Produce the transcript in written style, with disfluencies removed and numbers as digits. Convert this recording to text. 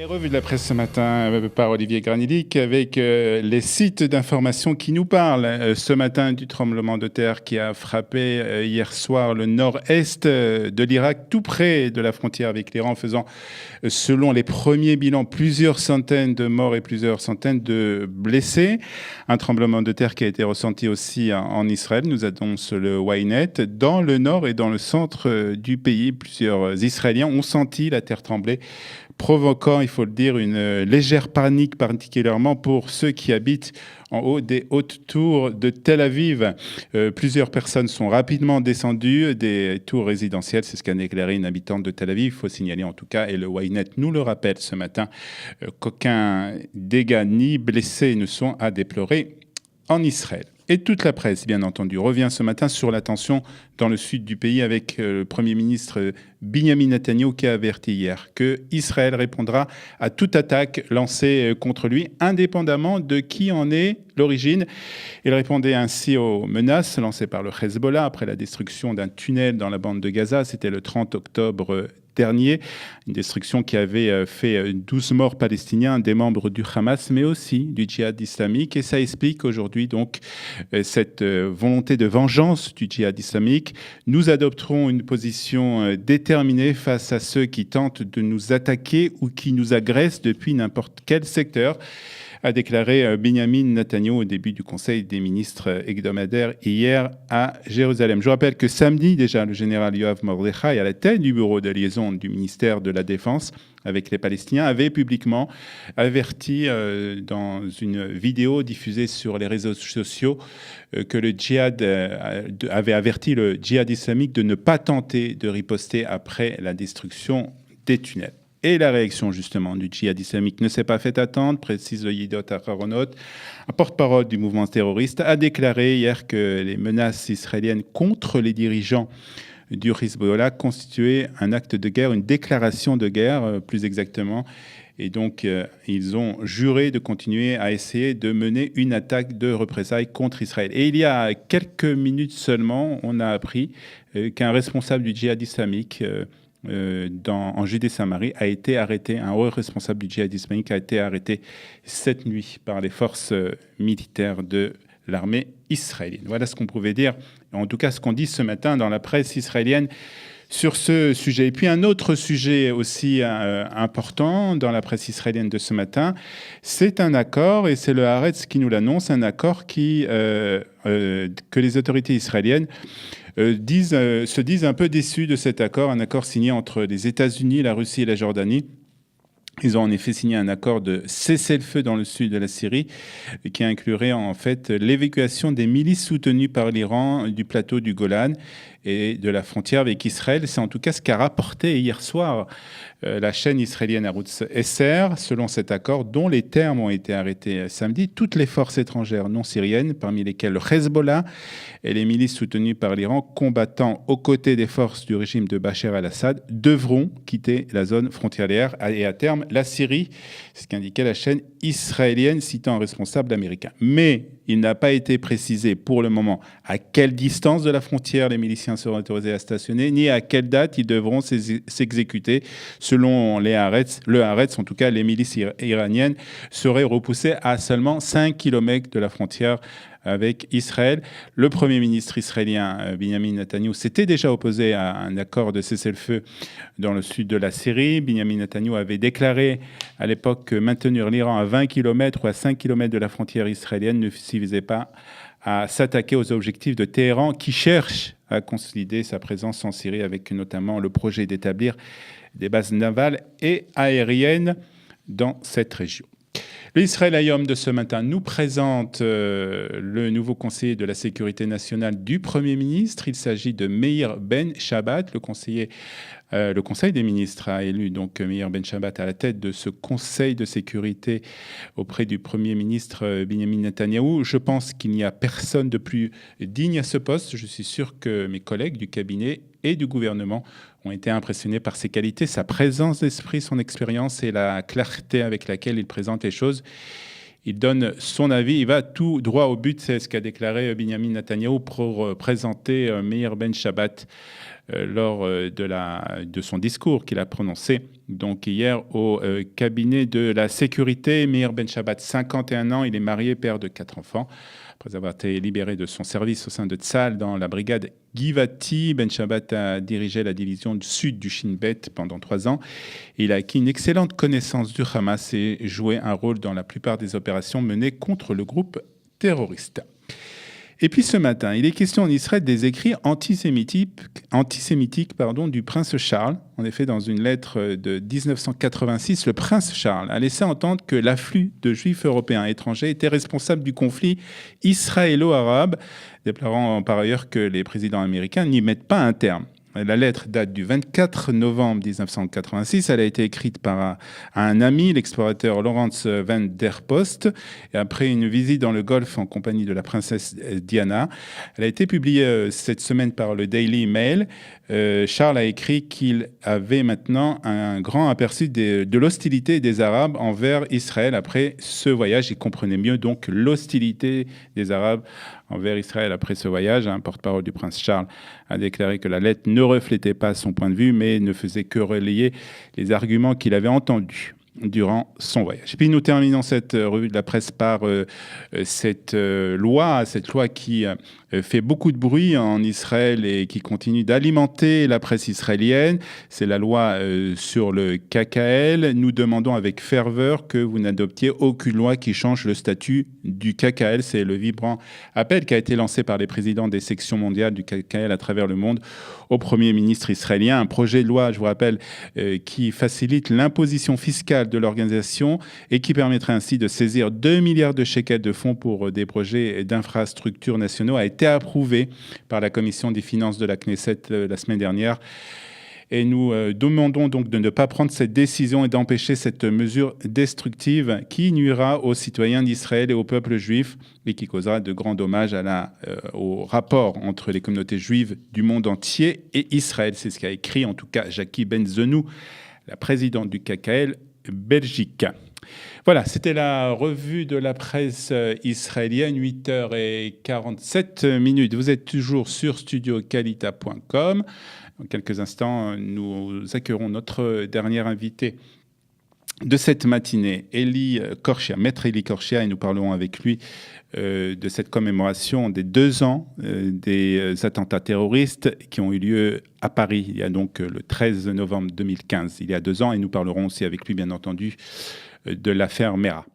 Revue de la presse ce matin par Olivier Granilic avec les sites d'information qui nous parlent ce matin du tremblement de terre qui a frappé hier soir le nord-est de l'Irak, tout près de la frontière avec l'Iran, faisant, selon les premiers bilans, plusieurs centaines de morts et plusieurs centaines de blessés. Un tremblement de terre qui a été ressenti aussi en Israël, nous annonce le Ynet. Dans le nord et dans le centre du pays, plusieurs Israéliens ont senti la terre trembler, provoquant, il faut le dire, une légère panique, particulièrement pour ceux qui habitent en haut des hautes tours de Tel Aviv. Plusieurs personnes sont rapidement descendues des tours résidentielles, c'est ce qu'a déclaré une habitante de Tel Aviv. Il faut signaler en tout cas, et le Ynet nous le rappelle ce matin, qu'aucun dégât ni blessés ne sont à déplorer en Israël. Et toute la presse, bien entendu, revient ce matin sur la tension dans le sud du pays avec le Premier ministre Binyamin Netanyahou qui a averti hier que Israël répondra à toute attaque lancée contre lui, indépendamment de qui en est l'origine. Il répondait ainsi aux menaces lancées par le Hezbollah après la destruction d'un tunnel dans la bande de Gaza. C'était le 30 octobre dernier, une destruction qui avait fait 12 morts palestiniens, des membres du Hamas, mais aussi du djihad islamique. Et ça explique aujourd'hui donc cette volonté de vengeance du djihad islamique. Nous adopterons une position déterminée face à ceux qui tentent de nous attaquer ou qui nous agressent depuis n'importe quel secteur, a déclaré Binyamin Netanyahou au début du Conseil des ministres hebdomadaire hier à Jérusalem. Je rappelle que samedi déjà, le général Yoav Mordechai, à la tête du bureau de liaison du ministère de la Défense avec les Palestiniens, avait publiquement averti dans une vidéo diffusée sur les réseaux sociaux que le djihad avait averti le djihad islamique de ne pas tenter de riposter après la destruction des tunnels. Et la réaction, justement, du djihad islamique ne s'est pas fait attendre, précise le Yedot Aharonot. Un porte-parole du mouvement terroriste a déclaré hier que les menaces israéliennes contre les dirigeants du Hezbollah constituaient un acte de guerre, une déclaration de guerre, plus exactement. Et donc, ils ont juré de continuer à essayer de mener une attaque de représailles contre Israël. Et il y a quelques minutes seulement, on a appris qu'un responsable du djihad islamique en Judée-Samarie a été arrêté, un haut responsable du djihad islamique a été arrêté cette nuit par les forces militaires de l'armée israélienne. Voilà ce qu'on pouvait dire, en tout cas ce qu'on dit ce matin dans la presse israélienne sur ce sujet. Et puis un autre sujet aussi important dans la presse israélienne de ce matin, c'est un accord, et c'est le Haaretz qui nous l'annonce, un accord que les autorités israéliennes se disent un peu déçus de cet accord, un accord signé entre les États-Unis, la Russie et la Jordanie. Ils ont en effet signé un accord de cessez-le-feu dans le sud de la Syrie qui inclurait en fait l'évacuation des milices soutenues par l'Iran du plateau du Golan et de la frontière avec Israël. C'est en tout cas ce qu'a rapporté hier soir la chaîne israélienne Arutz SR. Selon cet accord, dont les termes ont été arrêtés samedi, toutes les forces étrangères non syriennes, parmi lesquelles le Hezbollah et les milices soutenues par l'Iran, combattant aux côtés des forces du régime de Bachar al-Assad, devront quitter la zone frontalière et à terme la Syrie. C'est ce qu'indiquait la chaîne israélienne citant un responsable américain. Mais il n'a pas été précisé pour le moment à quelle distance de la frontière les miliciens seront autorisés à stationner, ni à quelle date ils devront s'exécuter. Selon le Haaretz, en tout cas, les milices iraniennes seraient repoussées à seulement 5 km de la frontière avec Israël. Le Premier ministre israélien Binyamin Netanyahou s'était déjà opposé à un accord de cessez-le-feu dans le sud de la Syrie. Binyamin Netanyahou avait déclaré à l'époque que maintenir l'Iran à 20 km ou à 5 km de la frontière israélienne ne suffisait pas à s'attaquer aux objectifs de Téhéran qui cherche à consolider sa présence en Syrie avec notamment le projet d'établir des bases navales et aériennes dans cette région. L'Israël Hayom de ce matin nous présente le nouveau conseiller de la sécurité nationale du Premier ministre. Il s'agit de Meir Ben Shabbat. Le Conseil des ministres a élu donc Meir Ben Shabbat à la tête de ce Conseil de sécurité auprès du Premier ministre Binyamin Netanyahou. Je pense qu'il n'y a personne de plus digne à ce poste. Je suis sûr que mes collègues du cabinet et du gouvernement ont été impressionnés par ses qualités, sa présence d'esprit, son expérience et la clarté avec laquelle il présente les choses. il donne son avis, il va tout droit au but. C'est ce qu'a déclaré Benjamin Netanyahou pour présenter Meir Ben Shabbat lors de son discours qu'il a prononcé donc hier au cabinet de la sécurité. Meir Ben Shabbat, 51 ans, il est marié, père de 4 enfants. Après avoir été libéré de son service au sein de Tzahal dans la brigade Givati, Ben Shabbat a dirigé la division du sud du Shin Bet pendant 3 ans. Il a acquis une excellente connaissance du Hamas et joué un rôle dans la plupart des opérations menées contre le groupe terroriste. Et puis ce matin, il est question en Israël des écrits antisémitiques du prince Charles. En effet, dans une lettre de 1986, le prince Charles a laissé entendre que l'afflux de juifs européens et étrangers était responsable du conflit israélo-arabe, déplorant par ailleurs que les présidents américains n'y mettent pas un terme. La lettre date du 24 novembre 1986. Elle a été écrite par un ami, l'explorateur Lawrence van der Post. Et après une visite dans le Golfe en compagnie de la princesse Diana, elle a été publiée cette semaine par le Daily Mail. Charles a écrit qu'il avait maintenant un grand aperçu de l'hostilité des Arabes envers Israël. Après ce voyage, il comprenait mieux donc l'hostilité des Arabes envers Israël après ce voyage. Un porte-parole du prince Charles a déclaré que la lettre ne reflétait pas son point de vue, mais ne faisait que relayer les arguments qu'il avait entendus durant son voyage. Et puis nous terminons cette revue de la presse par cette loi qui fait beaucoup de bruit en Israël et qui continue d'alimenter la presse israélienne. C'est la loi sur le KKL. Nous demandons avec ferveur que vous n'adoptiez aucune loi qui change le statut du KKL. C'est le vibrant appel qui a été lancé par les présidents des sections mondiales du KKL à travers le monde au Premier ministre israélien. Un projet de loi, je vous rappelle, qui facilite l'imposition fiscale de l'organisation et qui permettrait ainsi de saisir 2 milliards de shekels de fonds pour des projets d'infrastructures nationaux a été approuvé par la commission des finances de la Knesset la semaine dernière. Et nous demandons donc de ne pas prendre cette décision et d'empêcher cette mesure destructive qui nuira aux citoyens d'Israël et au peuple juif et qui causera de grands dommages au rapport entre les communautés juives du monde entier et Israël. C'est ce qu'a écrit en tout cas Jackie Benzenou, la présidente du KKL Belgique. Voilà, c'était la revue de la presse israélienne, 8h47. Vous êtes toujours sur studiokalita.com. Dans quelques instants, nous accueillerons notre dernier invité de cette matinée, Maître Eli Korshia, et nous parlerons avec lui de cette commémoration des 2 ans des attentats terroristes qui ont eu lieu à Paris. Il y a donc le 13 novembre 2015, il y a 2 ans, et nous parlerons aussi avec lui, bien entendu, de l'affaire Mera.